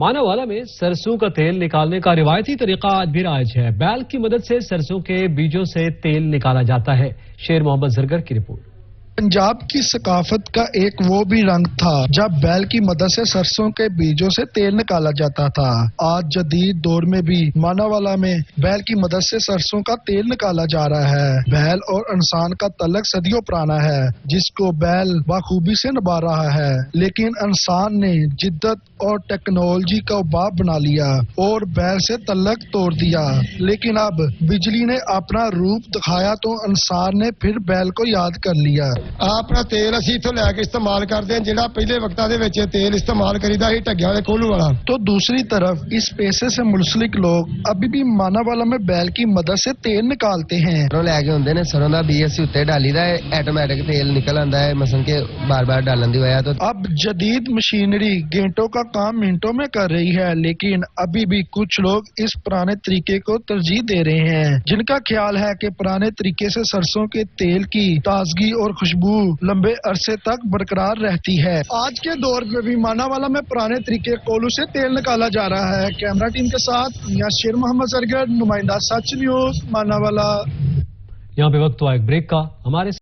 मानावाला में सरसों का तेल निकालने का रिवायती तरीका आज भी राइज है। बैल की मदद से सरसों के बीजों से तेल निकाला जाता है। शेर मोहम्मद जरगर की रिपोर्ट। पंजाब की सकाफत का एक वो भी रंग था जब बैल की मदद से सरसों के बीजों से तेल निकाला जाता था। आज जदीद दौर में भी मानावाला में बैल की मदद से सरसों का तेल निकाला जा रहा है। बैल और इंसान का तल्लक सदियों पुराना है, जिसको बैल बखूबी से निभा रहा है, लेकिन इंसान ने जिद्दत और टेक्नोलॉजी का बाप बना लिया और बैल से तल्लक तोड़ दिया। लेकिन अब बिजली ने अपना रूप दिखाया तो इंसान ने फिर बैल को याद कर लिया। ਆਪਣਾ ਤੇਲ ਅਸੀਂ ਇਥੋਂ ਲੈ ਕੇ ਇਸਤੇਮਾਲ ਕਰਦੇ ਹਾਂ, ਜਿਹੜਾ ਪਹਿਲੇ ਵਕਤਾਂ ਦੇ ਵਿੱਚ ਤੇਲ ਇਸਤੇਮਾਲ ਕਰੀਦਾ ਸੀ ਢੱਗਿਆਂ ਦੇ ਕੋਲੂ वाला। तो दूसरी तरफ इस पेशे से मुंसलिक लोग अभी भी मानावाला में बैल की मदद से तेल निकालते हैं। लैके होंगे ने सरों का बीज असी उत्ते डालीदा है, ऑटोमैटिक तेल निकल आंदा है, मसन के बार बार डालन दी वजह तो। अब जदीद मशीनरी घंटों का काम मिनटों में कर रही है, लेकिन अभी भी कुछ लोग इस पुराने तरीके को तरजीह दे रहे हैं, जिनका ख्याल है कि पुराने तरीके से सरसों के तेल की ताजगी और खुशबू लंबे अरसे तक बरकरार रहती है। आज के दौर में भी मानावाला में पुराने तरीके कोलू से तेल निकाला जा रहा है। कैमरा टीम के साथ शेर मोहम्मद जरगर, नुमाइंदा सच न्यूज, मानावाला। यहाँ पे वक्त हुआ एक ब्रेक का। हमारे